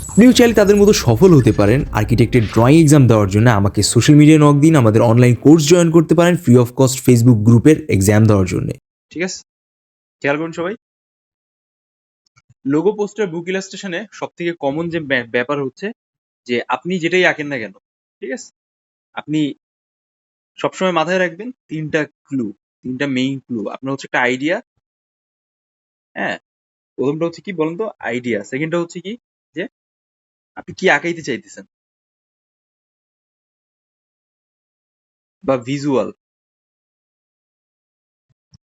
আপনিও চাইলে তাদের মতো সফল হতে পারেন। আর্কিটেক্টের ড্রয়িং এক্সাম দেওয়ার জন্য আমাকে সোশ্যাল মিডিয়ায় নক দিন, আমাদের অনলাইন কোর্স জয়েন করতে পারেন ফ্রি অফ কস্ট ফেসবুক গ্রুপের এক্সাম দেওয়ার জন্য। ঠিক আছে, খেয়াল করুন সবাই। লোগো পোস্টার বুক ইলাস্ট্রেশনে সব থেকে কমন যে ব্যাপার হচ্ছে যে আপনি যেটাই আঁকেন না কেন, ঠিক আছে, আপনি সবসময় মাথায় রাখবেন তিনটা মেইন ক্লু। আপনার হচ্ছে একটা আইডিয়া, হ্যাঁ, প্রথমটা হচ্ছে কি বলেন তো, আইডিয়া। সেকেন্ডটা হচ্ছে কি যে আপনি কি আঁকাইতে চাইতেছেন বা ভিজুয়াল।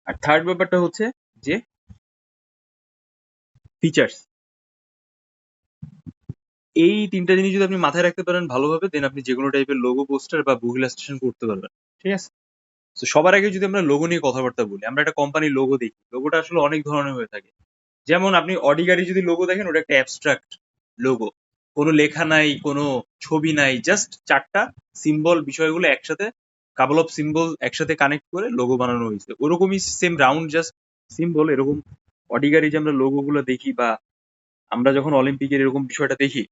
আর থার্ড ব্যাপারটা হচ্ছে যে ফিচার্স। এই তিনটা জিনিস যদি আপনি মাথায় রাখতে পারেন ভালোভাবে, দেন আপনি যে কোনো টাইপের লোগো পোস্টার বা বুক ইলাস্ট্রেশন করতে পারবেন। ঠিক আছে, তো সবার আগে যদি আমরা লোগো নিয়ে কথাবার্তা বলি, আমরা একটা কোম্পানির লোগো দেখি, লোগোটা আসলে অনেক ধরনের হয়ে থাকে। যেমন আপনি অডি গাড়ি যদি লোগো দেখেন, ওটা একটা অ্যাবস্ট্রাক্ট লোগো, কোনো লেখা নাই, কোনো ছবি নাই, জাস্ট চারটা সিম্বল, বিষয়গুলো একসাথে, কাপল অফ সিম্বল একসাথে কানেক্ট করে লোগো বানানো হয়েছে। ওরকমই সেম রাউন্ড জাস্ট সিম্বল। এরকম অডি গাড়ি যে আমরা লোগো গুলো দেখি, বা আমরা যখন অলিম্পিকের এরকম বিষয়টা দেখি,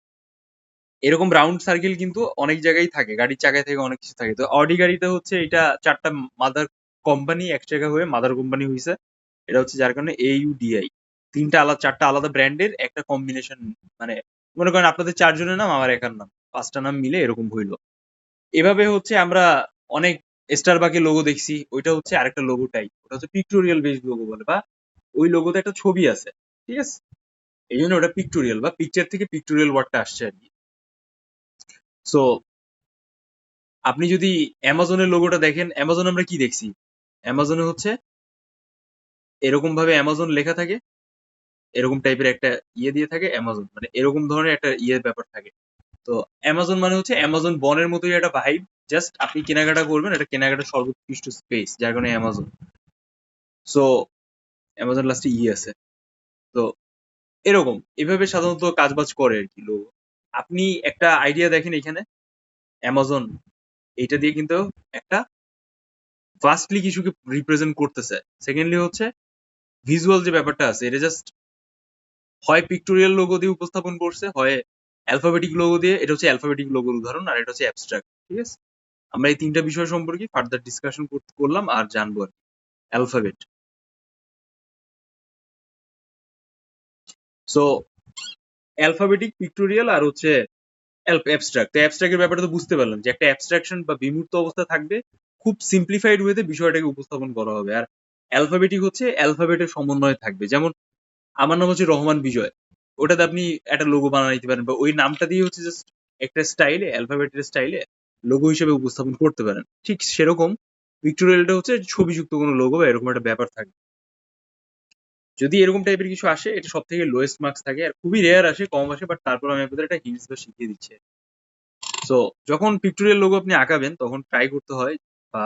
এরকম রাউন্ড সার্কেল কিন্তু অনেক জায়গায় থাকে, গাড়ির চাকায় থেকে অনেক কিছু থাকে। তো অডি গাড়িতে হচ্ছে এটা চারটা মাদার কোম্পানি এক জায়গা হয়ে মাদার কোম্পানি হয়েছে। এটা হচ্ছে যার কারণে AUDI, চারটা আলাদা ব্র্যান্ডের একটা কম্বিনেশন। মানে মনে করেন আপনাদের চারজনের নাম, আমার একার নাম, পাঁচটা নাম মিলে এরকম হইলো। এভাবে হচ্ছে আমরা অনেক স্টারবাকের লোগো দেখছি, ওইটা হচ্ছে আরেকটা লোগো টাইপ, ওটা হচ্ছে পিক্টোরিয়াল বেসড লোগো বলে, বা ওই লোগোতে একটা ছবি আছে। ঠিক আছে, এই জন্য ওটা পিক্টোরিয়াল, বা পিকচার থেকে পিক্টোরিয়াল ওয়ার্ডটা আসছে আর কি। সো আপনি যদি অ্যামাজনের লোগোটা দেখেন, অ্যামাজন আমরা কি দেখছি, অ্যামাজনে হচ্ছে এরকম ভাবে অ্যামাজন লেখা থাকে, এরকম টাইপের একটা ইয়ে দিয়ে থাকে অ্যামাজন, মানে এরকম ধরনের একটা ইয়ের ব্যাপার থাকে। তো অ্যামাজন মানে হচ্ছে অ্যামাজন বনের মতোই একটা ভাইব। জাস্ট আপনি কেনাকাটা করবেন, এটা কেনাকাটার সর্বোৎকৃষ্ট স্পেস, যার কারণে অ্যামাজন। সো অ্যামাজন লাস্টে ই আছে। তো এরকম এভাবে সাধারণত কাজবাজ করে আর কি লোগো। আপনি একটা আইডিয়া দেখেন এখানে, অ্যামাজন এটা দিয়ে কিন্তু একটা ভাস্টলি কিছুকে রিপ্রেজেন্ট করতেছে। সেকেন্ডলি হচ্ছে ভিজুয়াল যে ব্যাপারটা আছে, এটা জাস্ট হয় পিক্টোরিয়াল লোগো দিয়ে উপস্থাপন করছে, হয় অ্যালফাবেটিক লোগো দিয়ে। এটা হচ্ছে অ্যালফাবেটিক লোগোর উদাহরণ, আর এটা হচ্ছে অ্যাবস্ট্রাক্ট। ঠিক আছে, আমরা এই তিনটা বিষয় সম্পর্কে ফার্দার ডিসকাশন করলাম আর জানবো আর কি। অ্যালফাবেট, সো অ্যালফাবেটিক, পিক্টোরিয়াল, আর হচ্ছে অ্যাবস্ট্রাক্ট। অ্যাবস্ট্রাক্টের ব্যাপারটা তো বুঝতে পারলাম, যে একটা অ্যাবস্ট্রাকশন বা বিমূর্ত অবস্থা থাকবে, খুব সিম্পলিফাইড ওয়েতে বিষয়টাকে উপস্থাপন করা হবে। আর অ্যালফাবেটিক হচ্ছে অ্যালফাবেটের সমন্বয়ে থাকবে। যেমন আমার নাম হচ্ছে রহমান বিজয়, ওটাতে আপনি একটা লোগো বানাইতে পারেন, বা ওই নামটা দিয়ে হচ্ছে জাস্ট একটা স্টাইলে, অ্যালফাবেটের স্টাইলে লোগো হিসেবে উপস্থাপন করতে পারেন। ঠিক সেরকম পিক্টোরিয়ালটা হচ্ছে ছবিযুক্ত কোনো লোগো বা এরকম একটা ব্যাপার থাকে। যদি এরকম টাইপের কিছু আসে, এটা সব থেকে লোয়েস্ট মার্কস থাকে, আর খুবই রেয়ার আসে, কম আসে, বাট তারপর আমি আপনাদের একটা হিন্টস বা শিখিয়ে দিচ্ছি। সো যখন পিক্টোরিয়াল লোগো আপনি আঁকাবেন, তখন ট্রাই করতে হয়, বা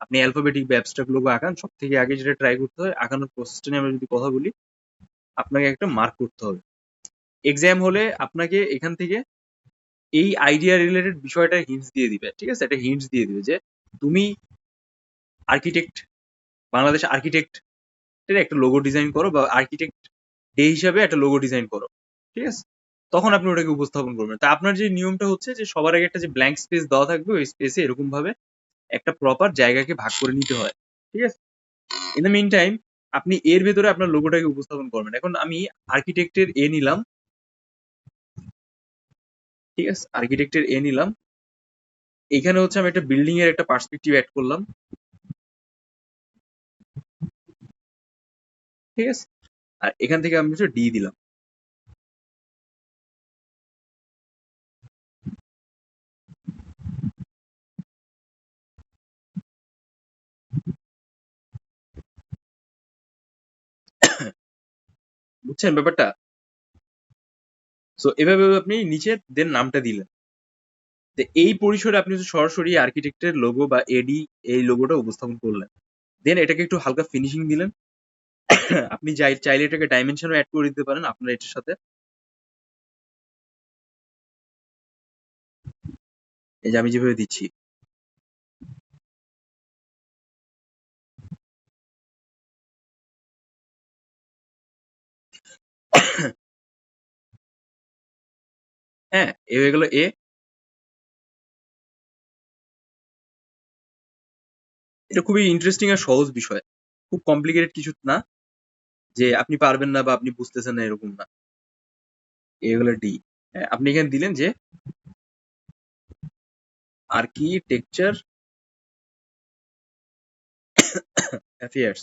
আপনি অ্যালফাবেটিক বা অ্যাবস্ট্রাক্ট লোগো আঁকান, সব থেকে আগে যেটা ট্রাই করতে হয়, আঁকানোর প্রসেসটা নিয়ে আমরা যদি কথা বলি, আপনাকে একটা মার্ক করতে হবে। এক্সাম হলে আপনাকে এখান থেকে এই আইডিয়া রিলেটেড বিষয়টা হিন্টস দিয়ে দিবে। ঠিক আছে, একটা হিন্টস দিয়ে দিবে যে তুমি আর্কিটেক্ট, বাংলাদেশ আর্কিটেক্ট এর একটা লোগো ডিজাইন করো, বা আর্কিটেক্ট ডে হিসাবে একটা লোগো ডিজাইন করো। ঠিক আছে, তখন আপনি ওটাকে উপস্থাপন করবেন। তা আপনার যে নিয়মটা হচ্ছে যে সবার আগে একটা যে ব্ল্যাঙ্ক স্পেস দেওয়া থাকবে, ওই স্পেসে এরকম ভাবে একটা প্রপার জায়গাকে ভাগ করে নিতে হয়। ঠিক আছে, ইন দ্য মিন টাইম আপনি এর ভেতরে আপনার লোগোটাকে উপস্থাপন করবেন। এখন আমি আর্কিটেক্টের এ নিলাম, ঠিক আছে, আর্কিটেক্টের এ নিলাম, এখানে হচ্ছে আমি একটা বিল্ডিং এর একটা পার্সপেক্টিভ অ্যাড করলাম। ঠিক আছে, আর এখান থেকে আমি হচ্ছে ডি দিলাম। বুঝছেন ব্যাপারটা? সো এভাবে আপনি নিচে দেন নামটা দিলেন। তো এই পরিসরে আপনি হচ্ছে সরাসরি আর্কিটেক্টের লোগো বা এডি এই লোগোটা উপস্থাপন করলেন। দেন এটাকে একটু হালকা ফিনিশিং দিলেন। আপনি চাইলে এটাকে ডাইমেনশনও অ্যাড করে দিতে পারেন আপনার এটার সাথে। এই যে আমি যেভাবে দিচ্ছি, হ্যাঁ, এ হয়ে গেল এ। এটা খুবই ইন্টারেস্টিং আর সহজ বিষয়, খুব কমপ্লিকেটেড কিছু না যে আপনি পারবেন না বা আপনি বুঝতেছেন না, এরকম না। এ হলো ডি। হ্যাঁ, আপনি এখানে দিলেন যে আর্কিটেকচার অ্যাফেয়ার্স,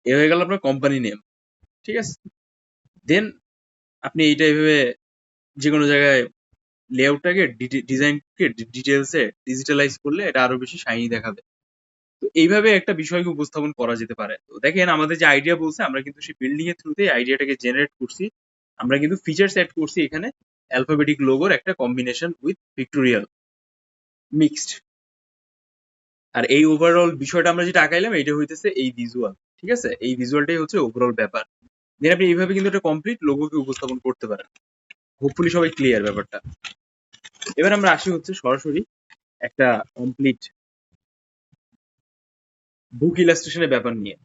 এ হয়ে গেল আপনার কোম্পানি নেম। ঠিক আছে, দেন আপনি এইটা এইভাবে যে কোনো জায়গায় লেআউটটাকে ডিজাইনকে ডিটেলসে ডিজিটালাইজ করলে এটা আরো বেশি শাইনি দেখাবে। তো এইভাবে একটা বিষয়কে উপস্থাপন করা যেতে পারে। তো দেখেন আমাদের যে আইডিয়া বলছে, আমরা কিন্তু সেই বিল্ডিং এর থ্রুতে আইডিয়াটাকে জেনারেট করছি। আমরা কিন্তু ফিচার্স অ্যাড করছি এখানে, অ্যালফাবেটিক লোগোর একটা কম্বিনেশন উইথ পিক্টোরিয়াল মিক্সড। আর এই ওভারঅল বিষয়টা আমরা যেটা আঁকাইলাম এটা হইতেছে এই ভিজুয়াল। ঠিক আছে, এই ভিজুয়ালটাই হচ্ছে ওভারঅল ব্যাপার। দেন আপনি এইভাবে কিন্তু একটা কমপ্লিট লোগোকে উপস্থাপন করতে পারেন। হোপফুলি সবাই ক্লিয়ার ব্যাপারটা। এবার আমরা আসি হচ্ছে সরাসরি একটা কমপ্লিট বুক ইলাস্ট্রেশনের ব্যাপার নিয়ে।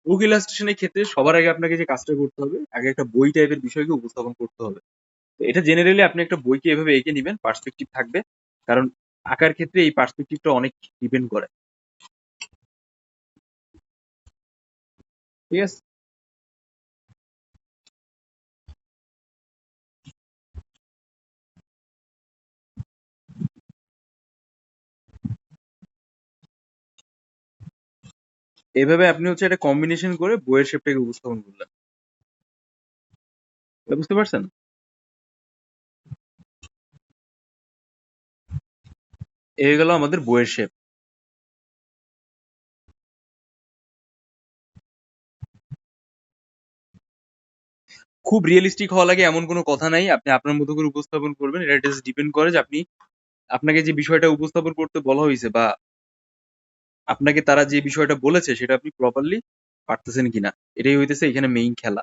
বুক ইলাস্ট্রেশনের ক্ষেত্রে সবার আগে আপনাকে যে কাজটা করতে হবে, আগে একটা বই টাইপের বিষয়কে উপস্থাপন করতে হবে। তো এটা জেনারেলি আপনি একটা বইকে এভাবে এঁকে নিবেন, পার্সপেক্টিভ থাকবে, কারণ আঁকার ক্ষেত্রে এই পার্সপেক্টিভটা অনেক ডিপেন্ড করে। ঠিক আছে, এভাবে আপনি হচ্ছে একটা কম্বিনেশন করে বইয়ের শেপটাকে উপস্থাপন করলেন। এটা বুঝতে পারছেন? এ হয়ে গেল আমাদের বইয়ের শেপ। খুব রিয়েলিস্টিক হওয়া লাগে এমন কোনো কথা নাই, আপনি আপনার মতো করে উপস্থাপন করবেন। এটা জাস্ট ডিপেন্ড করে যে আপনি, আপনাকে যে বিষয়টা উপস্থাপন করতে বলা হয়েছে বা আপনাকে তারা যে বিষয়টা বলেছে সেটা আপনি প্রপারলি পারতেছেন কিনা, এটাই হইতেছে এখানে মেইন খেলা।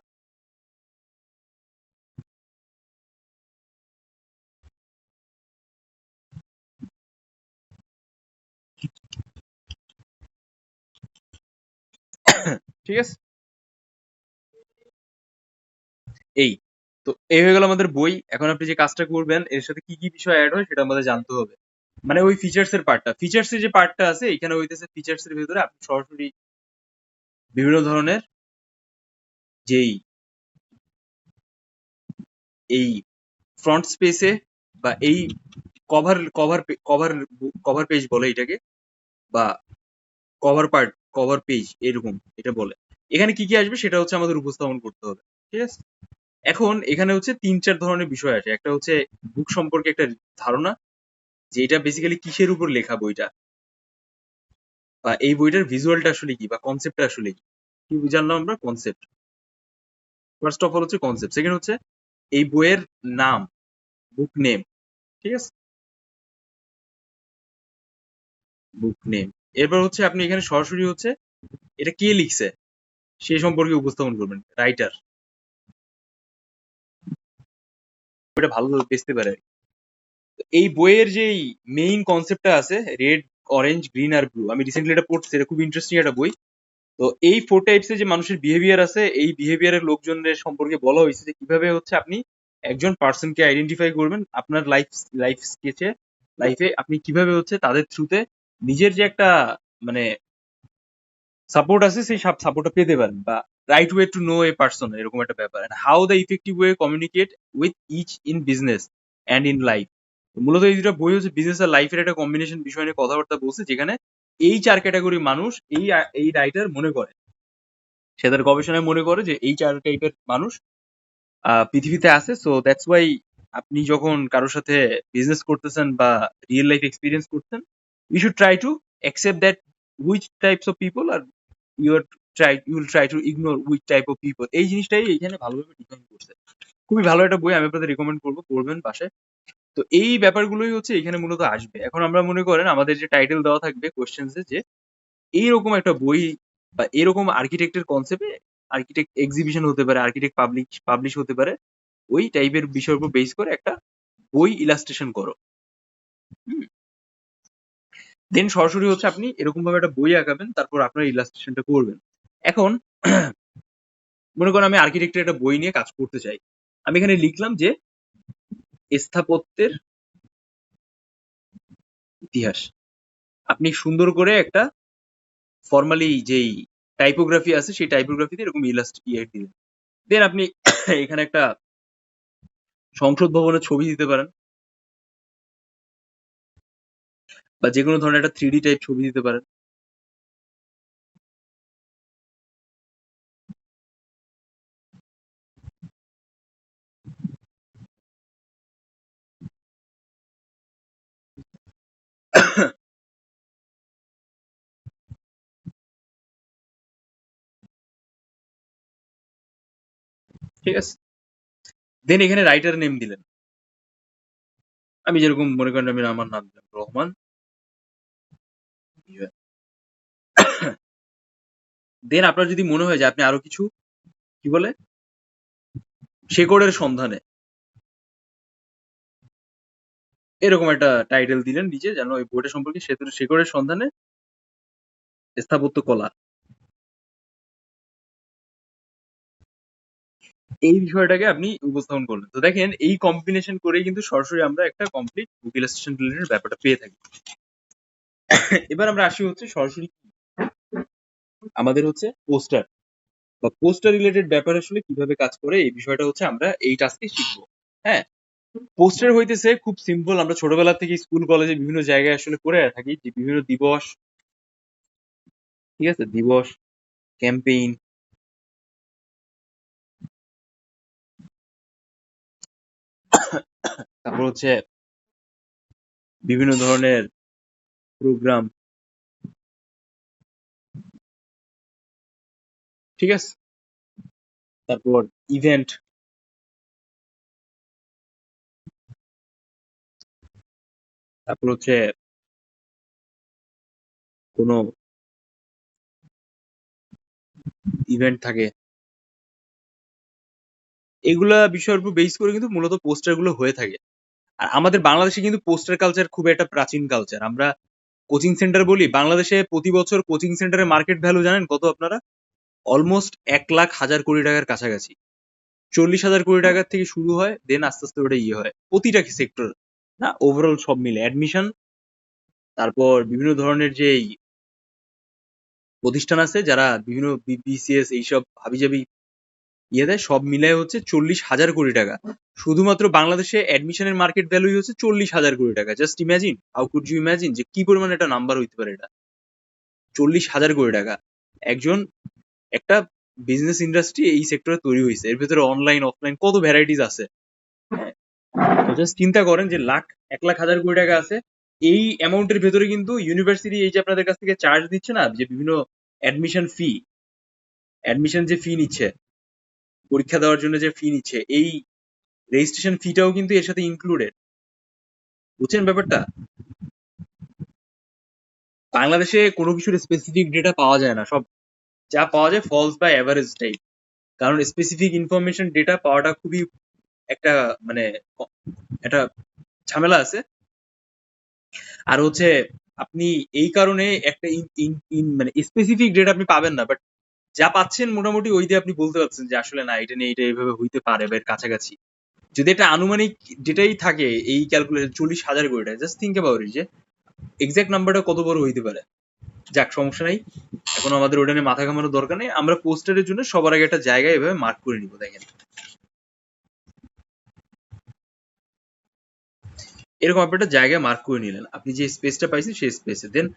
ঠিক আছে, এই তো এই হয়ে গেল আমাদের বই। এখন আপনি যে কাজটা করবেন এর সাথে কি কি বিষয় অ্যাড হয় সেটা আমাদের জানতে হবে। মানে ওই ফিচার্স এর পার্টটা, ফিচার্স এর যে পার্টটা আছে এখানে হইতেছে ফিচার্স এর ভিতরে আপনি সরাসরি বিভিন্ন ধরনের যেই এই ফ্রন্ট স্পেসে বা এই cover cover cover cover page বলে এটাকে, বা কভার পার্ট, কভার পেজ এরকম এটা বলে। এখানে কি কি আসবে সেটা হচ্ছে আমাদের উপস্থাপন করতে হবে। ঠিক আছে, এখন এখানে হচ্ছে তিন চার ধরনের বিষয় আছে। একটা হচ্ছে বুক সম্পর্কে একটা ধারণা, যে এটা বেসিক্যালি কিসের উপর লেখা বইটা, বা এই বইটার ভিজুয়ালটা আসলে কি বা কনসেপ্টটা আসলে কি। কি জানলাম আমরা? কনসেপ্ট। ফার্স্ট অফ অল হচ্ছে কনসেপ্ট। সেকেন্ড হচ্ছে এই বইয়ের নাম, বুক নেম। ঠিক আছে, বুক নেম। এরপর হচ্ছে আপনি এখানে সরাসরি হচ্ছে এটা কে লিখছে সে সম্পর্কে উপস্থাপন করবেন, রাইটার। এটা ভালোভাবে বেচতে পারে। এই বইয়ের যেই মেইন কনসেপ্টটা আছে, রেড, অরেঞ্জ, গ্রিন আর ব্লু, আমি রিসেন্টলি এটা পড়ছি, এটা খুব ইন্টারেস্টিং একটা বই। তো এই 4 টাইপস এর যে মানুষের বিহেভিয়ার আছে, এই বিহেভিয়ারের লোকজনের সম্পর্কে বলা হয়েছে যে কিভাবে হচ্ছে আপনি একজন পার্সনকে আইডেন্টিফাই করবেন আপনার লাইফ স্কেচে, লাইফে আপনি কিভাবে হচ্ছে তাদের থ্রুতে নিজের যে একটা মানে সাপোর্ট আছে সেই সাপোর্টটা পেতে পারেন, বা right way to know a person, এরকম একটা ব্যাপার। How the effective way communicate with each in business and in life. মূলত এই দুটো বই হচ্ছে বিজনেস আর লাইফের একটা কম্বিনেশন বিষয় নিয়ে কথাবার্তা বলছে, যেখানে এই চার ক্যাটাগরি মানুষ এই রাইটার মনে করে, সে তার গবেষণায় মনে করে যে এই চার টাইপের মানুষ পৃথিবীতে আছে। সো দ্যাটস ওয়াই আপনি যখন কারোর সাথে বিজনেস করতেছেন বা রিয়েল লাইফ এক্সপিরিয়েন্স করতেন, you should try to accept that which types of people are you will try to ignore which type of people. এই জিনিসটাই এখানে ভালোভাবে ডিফাইন করছে। খুবই ভালো একটা বই, আমি আপনাদের রিকমেন্ড করবো, পড়বেন বাসায়। তো এই ব্যাপারগুলোই হচ্ছে এখানে মূলত আসবে। এখন আমরা মনে করেন আমাদের যে টাইটেল দেওয়া থাকবে কোয়েশ্চেন্সে, যে এইরকম একটা বই বা এরকম আর্কিটেক্টের কনসেপ্টে আর্কিটেক্ট এক্সিবিশন হতে পারে, আর্কিটেক্ট পাবলিশ হতে পারে, ওই টাইপের বিষয়ের উপর বেস করে একটা বই ইলাস্ট্রেশন করো। দেন সরাসরি হচ্ছে আপনি এরকম ভাবে একটা বই আঁকাবেন, তারপর আপনার ইলাস্ট্রেশনটা করবেন। এখন মনে করেন আমি আর্কিটেক্টের একটা বই নিয়ে কাজ করতে চাই, আমি এখানে লিখলাম যে স্থাপত্যের ইতিহাস। আপনি সুন্দর করে একটা ফর্মালি যেই টাইপোগ্রাফি আছে সেই টাইপোগ্রাফিতে এরকম দিলেন। দেন আপনি এখানে একটা সংসদ ভবনের ছবি দিতে পারেন বা যে কোনো ধরনের একটা 3D টাইপ ছবি দিতে পারেন। ঠিক আছে? দেন এখানে রাইটার নেম দিলেন। আমি যেরকম মনে করেন আমি আমার নাম দিলাম রহমান। দেন আপনার যদি মনে হয় যে আপনি আরো কিছু কি বলে শেকড়ের সন্ধানে এরকম একটা টাইটেল দিলেন নিচে যেন ওই বইটা সম্পর্কে শেকড়ের সন্ধানে স্থাপত্য কলা এই বিষয়টাকে আপনি উপস্থাপন করলেন। তো দেখেন এই কম্বিনেশন করেই কিন্তু সরাসরি আমরা একটা কমপ্লিট বুক ইলাস্ট্রেশন রিলেটেড ব্যাপারটা পেয়ে থাকি। এবার আমরা আসি হচ্ছে সরাসরি আমাদের হচ্ছে পোস্টার বা পোস্টার রিলেটেড ব্যাপার আসলে কিভাবে কাজ করে এই বিষয়টা হচ্ছে আমরা এই টাস্কে শিখবো। হ্যাঁ, পোস্টার হইতেছে খুব সিম্পল। আমরা ছোটবেলা থেকে স্কুল কলেজে বিভিন্ন জায়গায় আসলে করে থাকি যে বিভিন্ন দিবস, ঠিক আছে, দিবস, ক্যাম্পেইন, তারপর হচ্ছে বিভিন্ন ধরনের প্রোগ্রাম, ঠিক আছে, তারপর ইভেন্ট, তারপর হচ্ছে কোনো ইভেন্ট থাকে, এগুলা বিষয়ের উপর বেস করে কিন্তু মূলত পোস্টার গুলো হয়ে থাকে। আর আমাদের বাংলাদেশে কিন্তু পোস্টার কালচার খুব একটা প্রাচীন কালচার। আমরা কোচিং সেন্টার বলি, বাংলাদেশে প্রতি বছর কোচিং সেন্টারের মার্কেট ভ্যালু জানেন কত আপনারা? অলমোস্ট 1,00,000 কোটি টাকার কাছাকাছি। 40,000 কোটি টাকার থেকে শুরু হয়, দেন আস্তে আস্তে ওটা ইয়ে হয় প্রতিটা সেক্টর, না ওভারঅল সব মিলে অ্যাডমিশন, তারপর বিভিন্ন ধরনের যে প্রতিষ্ঠান আছে যারা বিভিন্ন বিসিএস এইসব হাবিজাবি ইয়ে দেয়, সব মিলায় হচ্ছে 40,000 কোটি টাকা। শুধুমাত্র বাংলাদেশে অ্যাডমিশনের মার্কেট ভ্যালু হচ্ছে 40,000 কোটি টাকা। Just imagine, how could you imagine যে কি পরিমাণ একটা নাম্বার হইতে পারে এটা। 40,000 কোটি টাকা একজন একটা বিজনেস ইন্ডাস্ট্রি এই সেক্টরে তৈরি হয়েছে। এর ভেতরে অনলাইন অফলাইন কত ভ্যারাইটিস আছে। তো জাস্ট চিন্তা করেন যে 1,00,000 কোটি টাকা আছে। এই অ্যামাউন্টের ভেতরে কিন্তু ইউনিভার্সিটি এই যে আপনাদের কাছ থেকে চার্জ দিচ্ছে না, যে বিভিন্ন অ্যাডমিশন ফি, অ্যাডমিশন যে ফি নিচ্ছে, পরীক্ষা দেওয়ার জন্য যে ফি নিচ্ছে, এই রেজিস্ট্রেশন ফিটাও কিন্তু এর সাথে ইনক্লুডেড। বুঝছেন ব্যাপারটা? বাংলাদেশে কোনো কিছুর স্পেসিফিক ডেটা পাওয়া যায় না, সব যা পাওয়া যায় ফলস বা অ্যাভারেজ টাইপ। কারণ স্পেসিফিক ইনফরমেশন ডেটা পাওয়াটা খুবই একটা মানে একটা ঝামেলা আছে। আর হচ্ছে আপনি এই কারণে একটা মানে স্পেসিফিক ডেটা আপনি পাবেন না, বাট যা পাচ্ছেন মোটামুটি ওই দিয়ে আপনি বলতে পারছেন যে আসলে না এটা নিয়ে এটা এইভাবে হইতে পারে বা এর কাছাকাছি। যদি একটা আনুমানিক ডেটাই থাকে এই ক্যালকুলেশন 40,000 কোটি টাকা, জাস্ট থিঙ্ক অ্যাবাউট ইট যে এক্সাক্ট নাম্বারটা কত বড় হইতে পারে। যাক, সমস্যা নাই, এখন আমাদের ওটা নিয়ে মাথা ঘামানোর দরকার নেই। আমরা পোস্টারের জন্য সবার আগে একটা জায়গা এভাবে মার্ক করে নিব। দেখেন এরকম আপনি একটা জায়গায় মার্ক করে নিলেন, আপনি যে স্পেসটা পাইছেন সেই স্পেসে। দেন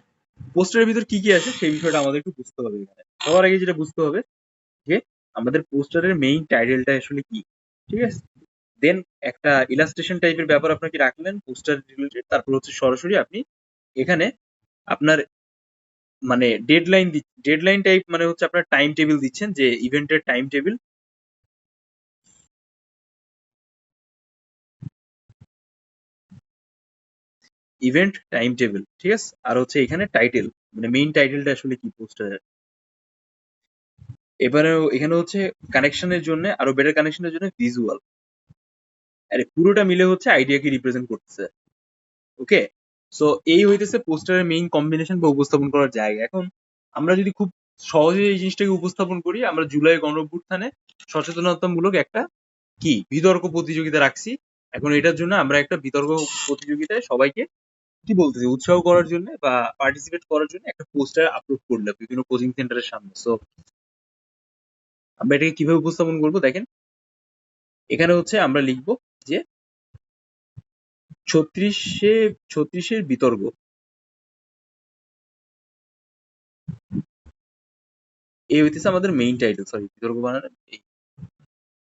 পোস্টারের ভিতর কি কি আছে সেই বিষয়টা আমাদের একটু বুঝতে হবে। এখানে সবার আগে যেটা বুঝতে হবে যে আমাদের পোস্টারের মেইন টাইটেলটা আসলে কি, ঠিক আছে। দেন একটা ইলাস্ট্রেশন টাইপের ব্যাপার আপনাকে রাখলেন পোস্টার রিলেটেড। তারপর হচ্ছে সরাসরি আপনি এখানে আপনার মানে ডেডলাইন টাইপ মানে হচ্ছে আপনার টাইম টেবিল দিচ্ছেন, যে ইভেন্টের time table, event time table, ঠিক আছে। আর হচ্ছে এখানে টাইটেল, মানে মেইন টাইটেলটা আসলে কি পোস্টারের। এবারে এখানে হচ্ছে কানেকশনের জন্য, আরো বেটার কানেকশনের জন্য ভিজুয়াল। আরে পুরোটা মিলে হচ্ছে আইডিয়াকে রিপ্রেজেন্ট করতেছে। ওকে, সো এই হইতেছে পোস্টারের মেইন কম্বিনেশন বা উপস্থাপন করার জায়গা। এখন আমরা যদি খুব সহজে এই জিনিসটাকে উপস্থাপন করি, আমরা জুলাই গণঅভ্যুত্থানে সচেতনতামূলক একটা কি বিতর্ক প্রতিযোগিতা রাখছি। এখন এটার জন্য আমরা একটা বিতর্ক প্রতিযোগিতায় সবাইকে কি বলতেছি উৎসাহ করার জন্য বা পার্টিসিপেট করার জন্য একটা পোস্টার আপলোড করলাম বিভিন্ন কোচিং সেন্টারের সামনে। সো আমরা এটাকে কিভাবে উপস্থাপন করবো দেখেন, এখানে হচ্ছে আমরা লিখবো যে ছত্রিশের বিতর্ক, এই হইতেছে আমাদের মেইন টাইটেল, সরি বিতর্ক বানানো।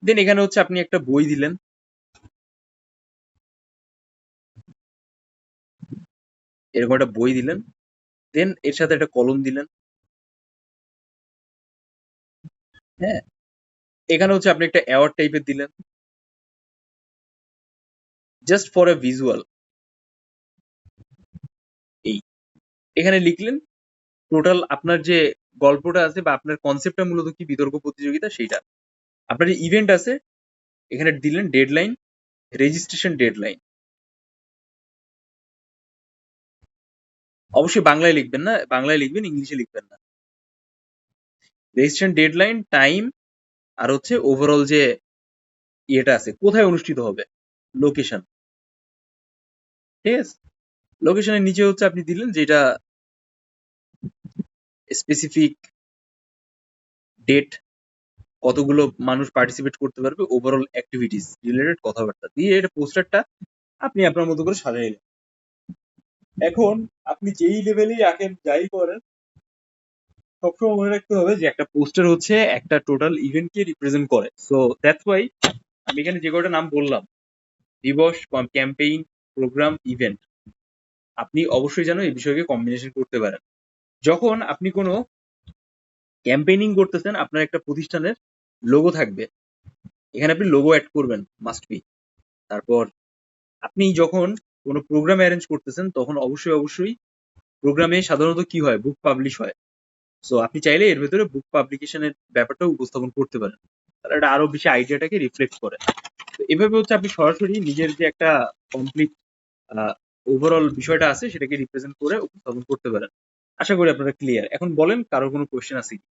দেন এখানে হচ্ছে আপনি একটা বই দিলেন, এরকম একটা বই দিলেন, দেন এর সাথে একটা কলম দিলেন। হ্যাঁ, এখানে হচ্ছে আপনি একটা অ্যাওয়ার্ড টাইপের দিলেন, জাস্ট ফর এ ভিজুয়াল। এই এখানে লিখলেন টোটাল আপনার যে গল্পটা আছে বা আপনার কনসেপ্টটা মূলত কি বিতর্ক প্রতিযোগিতা সেইটা। আপনার যে ইভেন্ট আছে এখানে দিলেন ডেডলাইন, রেজিস্ট্রেশন ডেডলাইন। অবশ্যই বাংলায় লিখবেন না, বাংলায় লিখবেন, ইংলিশে লিখবেন না। রেজিস্ট্রেশন ডেডলাইন, টাইম, আর হচ্ছে ওভারঅল যে ইয়েটা আছে কোথায় অনুষ্ঠিত হবে, লোকেশন। ঠিক আছে, লোকেশনের নিচে হচ্ছে আপনি দিলেন যেটা স্পেসিফিক ডেট, কতগুলো মানুষ পার্টিসিপেট করতে পারবে, ওভারঅল অ্যাক্টিভিটিস রিলেটেড কথাবার্তা দিয়ে এটা পোস্টারটা আপনি আপনার মতো করে সাজাই নিলেন। এখন আপনি যেই লেভেলেই আঁকেন যাই করেন সবসময় মনে রাখতে হবে যে একটা পোস্টার হচ্ছে একটা টোটাল ইভেন্টকে রিপ্রেজেন্ট করে। সো দ্যাটস ওয়াই আমি এখানে যে কয়টা নাম বললাম, দিবস, ক্যাম্পেইন, প্রোগ্রাম, ইভেন্ট, আপনি অবশ্যই যেন এই বিষয়কে কম্বিনেশন করতে পারেন। যখন আপনি কোনো ক্যাম্পেইনিং করতেছেন আপনার একটা প্রতিষ্ঠানের লোগো থাকবে, এখানে আপনি লোগো অ্যাড করবেন মাস্ট বি। তারপর আপনি যখন কোনো প্রোগ্রাম অ্যারেঞ্জ করতেছেন তখন অবশ্যই প্রোগ্রামে সাধারণত কি হয়, বুক পাবলিশ হয়। সো আপনি চাইলে এর ভেতরে বুক পাবলিকেশনের ব্যাপারটাও উপস্থাপন করতে পারেন, তাহলে এটা আরো বেশি আইডিয়াটাকে রিফ্লেক্ট করে। তো এভাবে হচ্ছে আপনি সরাসরি নিজের যে একটা কমপ্লিট ওভারঅল বিষয়টা আছে সেটাকে রিপ্রেজেন্ট করে উপস্থাপন করতে পারেন। আশা করি আপনারা ক্লিয়ার। এখন বলেন কারো কোনো কোয়েশ্চেন আছে কি?